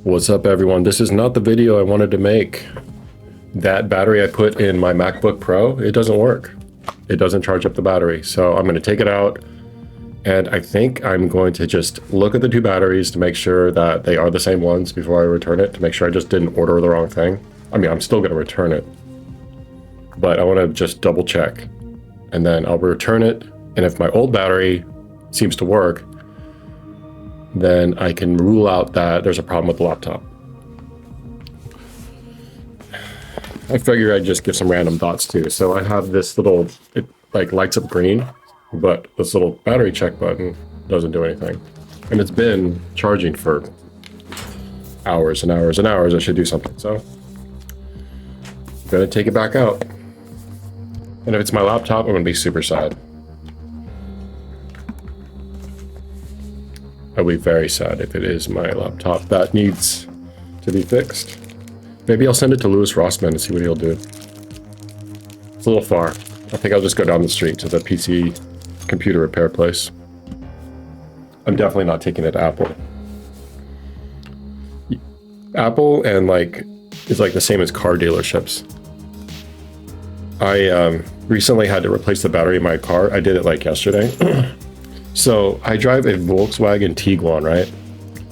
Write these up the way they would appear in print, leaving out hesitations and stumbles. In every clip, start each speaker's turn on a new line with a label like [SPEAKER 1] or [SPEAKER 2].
[SPEAKER 1] What's up, everyone? This is not the video I wanted to make. That battery I put in my MacBook Pro, it doesn't work. It doesn't charge up the battery. So I'm going to take it out, and I think I'm going to just look at the two batteries to make sure that they are the same ones before I return it, to make sure I just didn't order the wrong thing. I mean, I'm still going to return it, but I want to just double check, and then I'll return it. And if my old battery seems to work, then I can rule out that there's a problem with the laptop. I figure I'd just give some random thoughts too. So I have this little, it like lights up green, but this little battery check button doesn't do anything. And it's been charging for hours and hours and hours. I should do something. So I'm gonna take it back out. And if it's my laptop, I'm gonna be super sad. I'll be very sad if it is my laptop that needs to be fixed. Maybe I'll send it to Louis Rossmann and see what he'll do. It's a little far. I think I'll just go down the street to the PC computer repair place. I'm definitely not taking it to Apple. Apple and like is like the same as car dealerships. I recently had to replace the battery in my car. I did it like yesterday. So I drive a Volkswagen Tiguan, right?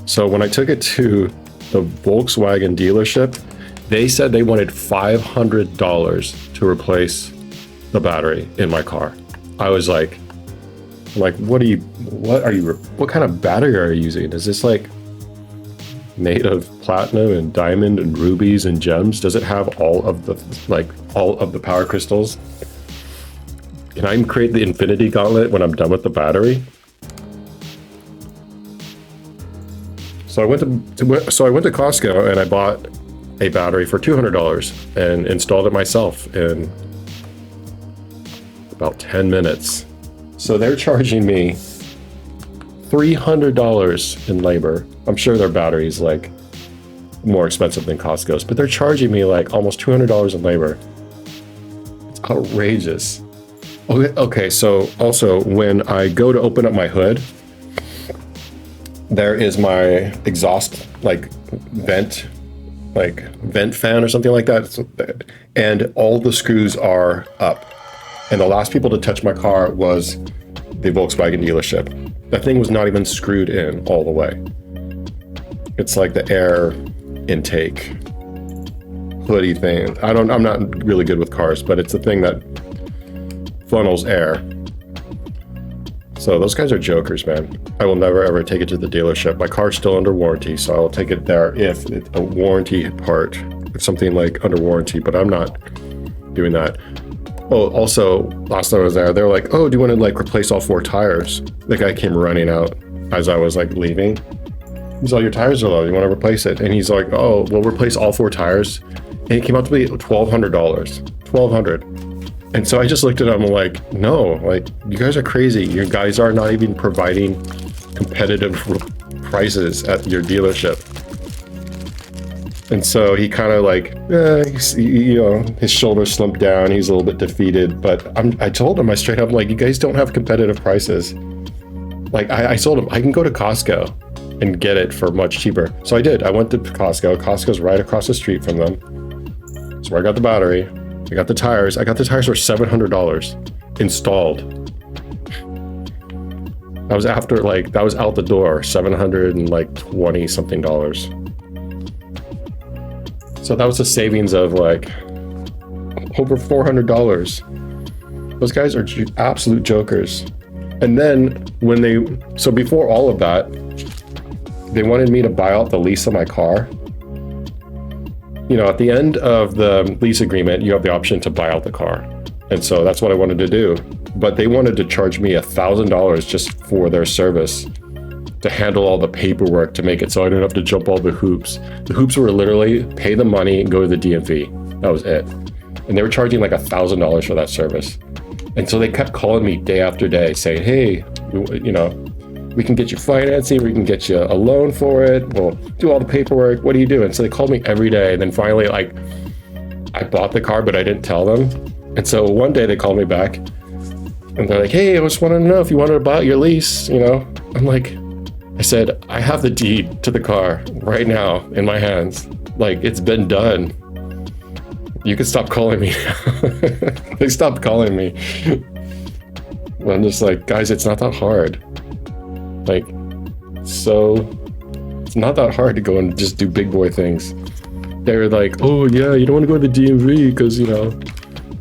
[SPEAKER 1] So when I took it to the Volkswagen dealership, they said they wanted $500 to replace the battery in my car. I was like, what kind of battery are you using? Is this like made of platinum and diamond and rubies and gems? Does it have all of the power crystals? Can I create the infinity gauntlet when I'm done with the battery? So I went to Costco and I bought a battery for $200 and installed it myself in about 10 minutes. So they're charging me $300 in labor. I'm sure their battery's like more expensive than Costco's, but they're charging me like almost $200 in labor. It's outrageous. Okay, so also when I go to open up my hood, there is my exhaust vent fan or something like that. And all the screws are up. And the last people to touch my car was the Volkswagen dealership. That thing was not even screwed in all the way. It's like the air intake hoodie thing. I'm not really good with cars, but it's the thing that funnels air. So those guys are jokers, man. I will never ever take it to the dealership. My car's still under warranty, so I'll take it there if it's a warranty part, if something like under warranty, but I'm not doing that. Oh, also, last time I was there, they were like, oh, do you want to like replace all 4 tires? The guy came running out as I was like leaving. He's like, your tires are low, you want to replace it? And he's like, oh, we'll replace all 4 tires. And it came out to be $1,200. $1,200. And so I just looked at him like, no, like, you guys are crazy. You guys are not even providing competitive prices at your dealership. And so he kind of like, his shoulders slumped down. He's a little bit defeated. But I told him, I straight up, like, you guys don't have competitive prices. Like, I told him, I can go to Costco and get it for much cheaper. So I did. I went to Costco. Costco's right across the street from them. So I got the battery. I got the tires. I got the tires for $700 installed. That was after that was out the door, $720 something. So that was a savings of like over $400. Those guys are absolute jokers. And then so before all of that, they wanted me to buy out the lease of my car. You know, at the end of the lease agreement, you have the option to buy out the car. And so that's what I wanted to do. But they wanted to charge me $1,000 just for their service to handle all the paperwork to make it so I didn't have to jump all the hoops. The hoops were literally pay the money and go to the DMV. That was it. And they were charging like $1,000 for that service. And so they kept calling me day after day saying, hey, we can get you financing, we can get you a loan for it, we'll do all the paperwork, what are you doing? So they called me every day, and then finally, I bought the car, but I didn't tell them. And so one day they called me back, and they're like, hey, I just wanted to know if you wanted to buy out your lease, I'm like, I said, I have the deed to the car right now in my hands. Like, it's been done. You can stop calling me. They stopped calling me. I'm just like, guys, it's not that hard. Like, so it's not that hard to go and just do big boy things. They're like, oh yeah, you don't want to go to the DMV because, you know,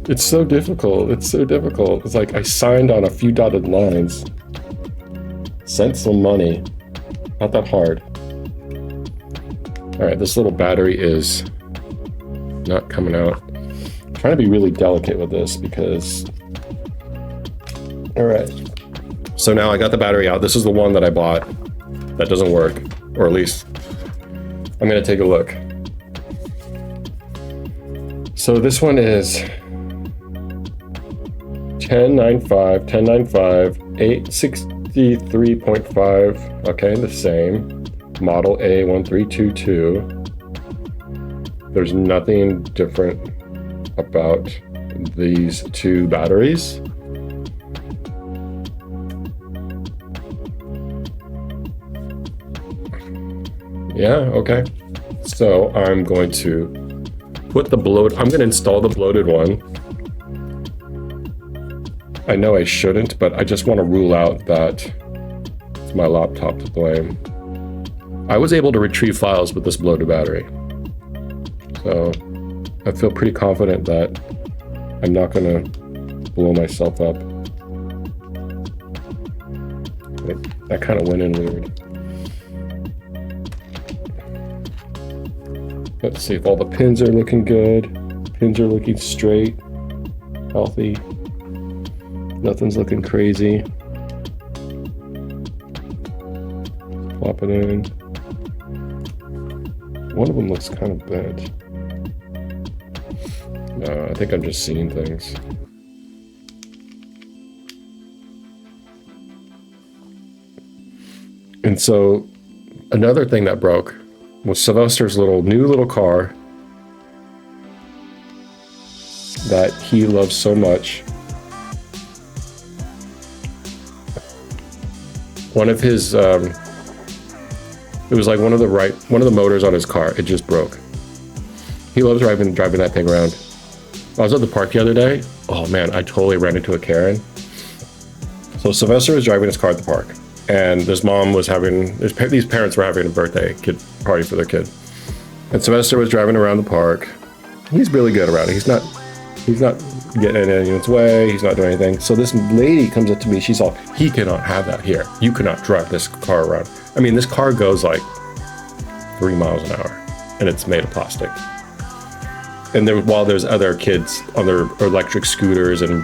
[SPEAKER 1] it's so difficult. It's so difficult. It's like I signed on a few dotted lines, sent some money. Not that hard. All right, this little battery is not coming out. I'm trying to be really delicate with this because, all right. So now I got the battery out. This is the one that I bought that doesn't work, or at least I'm gonna take a look. So this one is 1095, 863.5. Okay, the same. Model A1322. There's nothing different about these two batteries. Yeah, okay. So I'm going to put the I'm going to install the bloated one. I know I shouldn't, but I just want to rule out that it's my laptop to blame. I was able to retrieve files with this bloated battery. So I feel pretty confident that I'm not going to blow myself up. That kind of went in weird. Let's see if all the pins are looking good. Pins are looking straight, healthy. Nothing's looking crazy. Plop it in. One of them looks kind of bent. No, I think I'm just seeing things. And so another thing that broke was Sylvester's new little car that he loves so much. One of his, it was like one of the motors on his car. It just broke. He loves driving that thing around. I was at the park the other day. Oh man, I totally ran into a Karen. So Sylvester was driving his car at the park, and this mom was these parents were having a birthday party for their kid. And Sylvester was driving around the park. He's really good around it. He's not getting in anyone's way. He's not doing anything. So this lady comes up to me. She's all, he cannot have that here. You cannot drive this car around. I mean, this car goes like 3 miles an hour, and it's made of plastic. And while there's other kids on their electric scooters and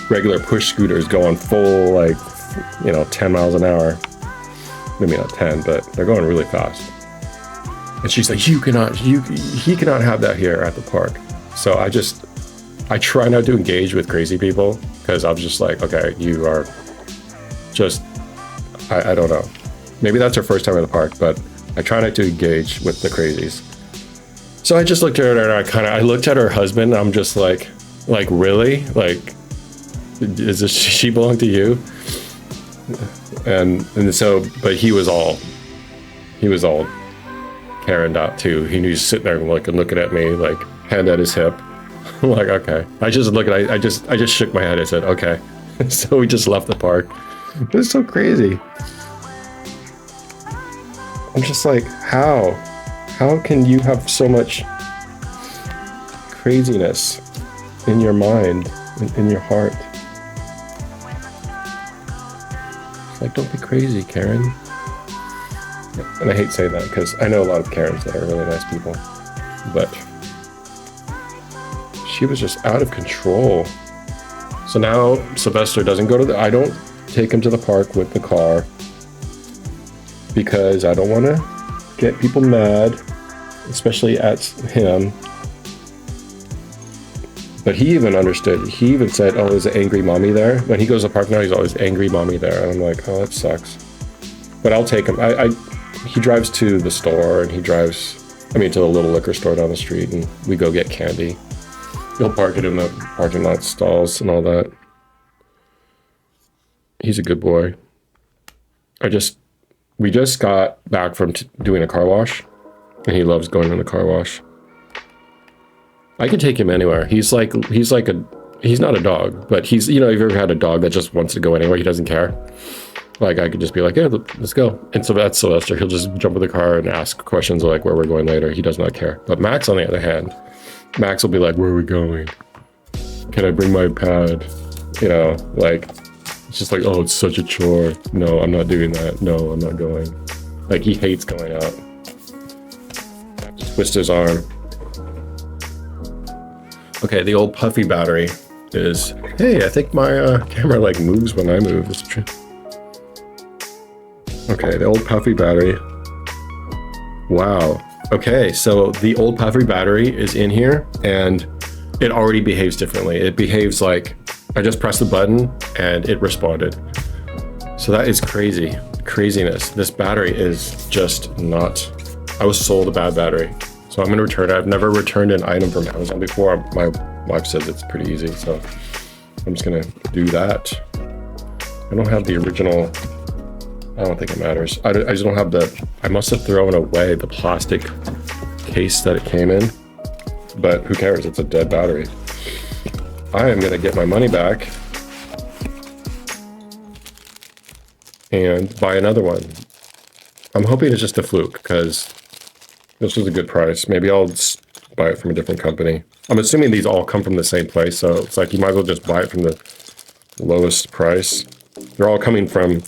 [SPEAKER 1] regular push scooters going full, like, 10 miles an hour. Maybe not 10, but they're going really fast. And she's like, he cannot have that here at the park. So I try not to engage with crazy people, because I'm just like, okay, you are just, I don't know. Maybe that's her first time at the park, but I try not to engage with the crazies. So I just looked at her, and I looked at her husband, and I'm just like really? Like, she belong to you? And so, but he was all Karen'd out too. He was sitting there looking at me, like, hand at his hip. I'm like, okay. I just shook my head. I said, okay. So we just left the park. It was so crazy. I'm just like, how can you have so much craziness in your mind, in your heart? Like, don't be crazy, Karen. And I hate saying that because I know a lot of Karens that are really nice people, but she was just out of control. So now Sylvester doesn't go to I don't take him to the park with the car because I don't want to get people mad, especially at him. But he even understood. He even said, oh, is it angry mommy there? When he goes to the park now, he's always angry mommy there. And I'm like, oh, that sucks. But I'll take him. He drives to the store, and to the little liquor store down the street, and we go get candy. He'll park it in the parking lot stalls and all that. He's a good boy. We just got back from doing a car wash, and he loves going to the car wash. I could take him anywhere. He's not a dog, but he's, you know, if you've ever had a dog that just wants to go anywhere, he doesn't care. Like, I could just be like, yeah, let's go. And so that's Sylvester. He'll just jump in the car and ask questions like where we're going later. He does not care. But Max, on the other hand, Max will be like, where are we going? Can I bring my pad? You know, like, it's just like, oh, it's such a chore. No, I'm not doing that. No, I'm not going. Like, he hates going out. I have to twist his arm. Okay, the old puffy battery is, hey, I think my camera like moves when I move. Is true. Okay, the old puffy battery. Wow. Okay, so the old puffy battery is in here and it already behaves differently. It behaves like I just pressed the button and it responded. So that is crazy. Craziness. This battery is just not, I was sold a bad battery. So I'm gonna return it. I've never returned an item from Amazon before. My wife says it's pretty easy, so I'm just gonna do that. I don't have the original, I don't think it matters. I just don't have I must have thrown away the plastic case that it came in, but who cares? It's a dead battery. I am gonna get my money back and buy another one. I'm hoping it's just a fluke because this was a good price. Maybe I'll buy it from a different company. I'm assuming these all come from the same place, so it's like you might as well just buy it from the lowest price. They're all coming from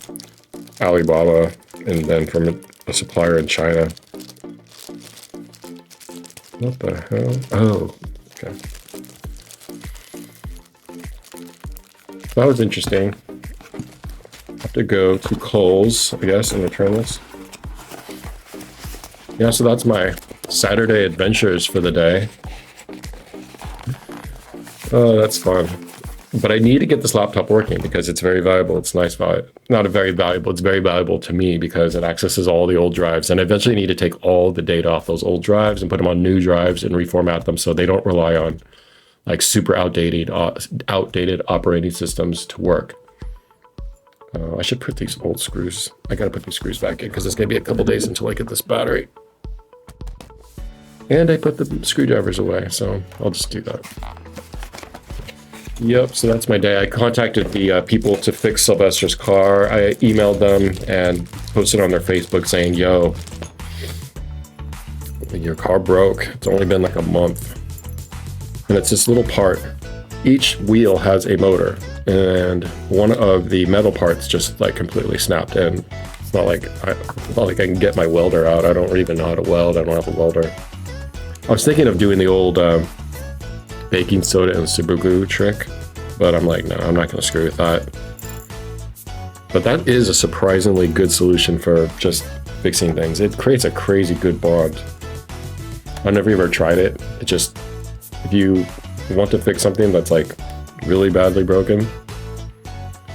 [SPEAKER 1] Alibaba and then from a supplier in China. What the hell? Oh, okay. That was interesting. I have to go to Kohl's, I guess, and return this. Yeah, so that's my Saturday adventures for the day. Oh, that's fun. But I need to get this laptop working because it's very valuable. It's nice value. Not a very valuable, it's very valuable to me because it accesses all the old drives. And I eventually need to take all the data off those old drives and put them on new drives and reformat them so they don't rely on like super outdated operating systems to work. I should put these old screws. I gotta put these screws back in because it's gonna be a couple days until I get this battery. And I put the screwdrivers away, so I'll just do that. Yep, so that's my day. I contacted the people to fix Sylvesters' car. I emailed them and posted on their Facebook saying, yo, your car broke. It's only been like a month. And it's this little part. Each wheel has a motor, and one of the metal parts just like completely snapped in. It's not like I can get my welder out. I don't even know how to weld. I don't have a welder. I was thinking of doing the old baking soda and super glue trick, but I'm like, no, I'm not gonna screw with that. But that is a surprisingly good solution for just fixing things. It creates a crazy good bond. I don't know if you ever tried it. It just, if you want to fix something that's like really badly broken,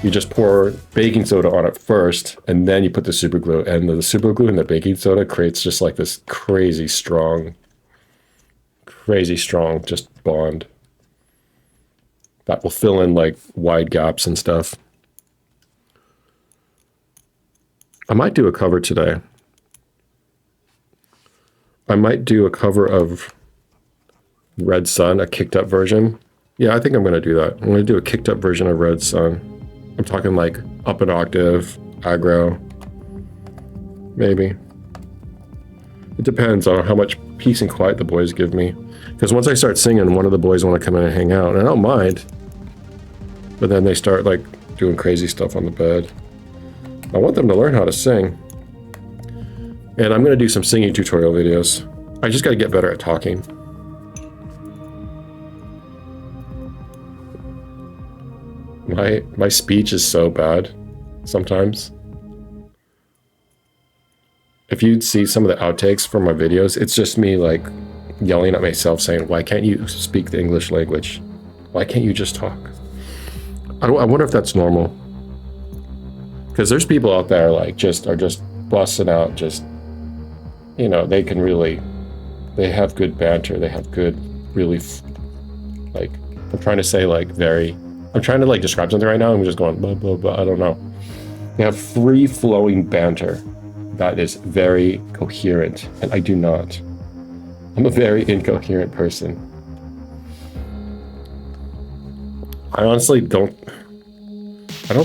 [SPEAKER 1] you just pour baking soda on it first, and then you put the super glue, and the super glue and the baking soda creates just like this crazy strong just bond that will fill in like wide gaps and stuff. I might do a cover today. I might do a cover of Red Sun, a kicked up version. Yeah, I think I'm going to do that. I'm going to do a kicked up version of Red Sun. I'm talking like up an octave, aggro, maybe. It depends on how much peace and quiet the boys give me. Because once I start singing, one of the boys want to come in and hang out, and I don't mind. But then they start like doing crazy stuff on the bed. I want them to learn how to sing. And I'm going to do some singing tutorial videos. I just got to get better at talking. My speech is so bad sometimes. If you'd see some of the outtakes from my videos, it's just me like yelling at myself saying, why can't you speak the English language? Why can't you just talk? I wonder if that's normal. Because there's people out there like are just busting out, just, you know, they have good banter. They have good, really, like, I'm trying to like describe something right now and I'm just going blah, blah, blah, I don't know. They have free flowing banter. that is very coherent, and I do not. I'm a very incoherent person. I honestly don't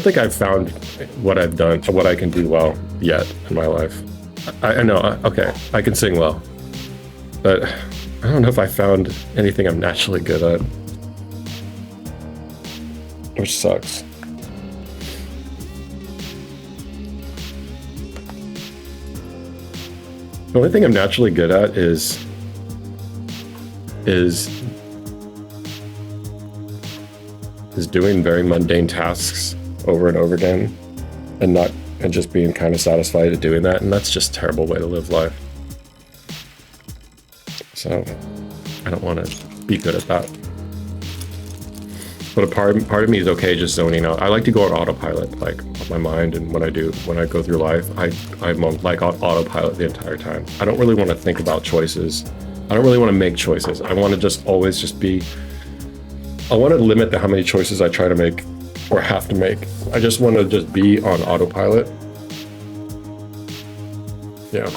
[SPEAKER 1] think I've found what I've done, what I can do well yet in my life. I know, okay, I can sing well, but I don't know if I found anything I'm naturally good at, which sucks. The only thing I'm naturally good at is doing very mundane tasks over and over again and just being kind of satisfied at doing that. And that's just a terrible way to live life. So I don't want to be good at that. But a part of me is okay just zoning out. I like to go on autopilot, like my mind, and when I go through life, I'm on like autopilot the entire time. I don't really want to think about choices. I don't really want to make choices. I want to just always just be. I want to limit how many choices I try to make or have to make. I just want to just be on autopilot. Yeah,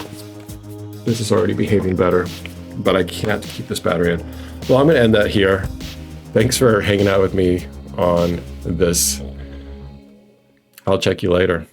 [SPEAKER 1] this is already behaving better, but I can't keep this battery in. Well, I'm going to end that here. Thanks for hanging out with me on this. I'll check you later.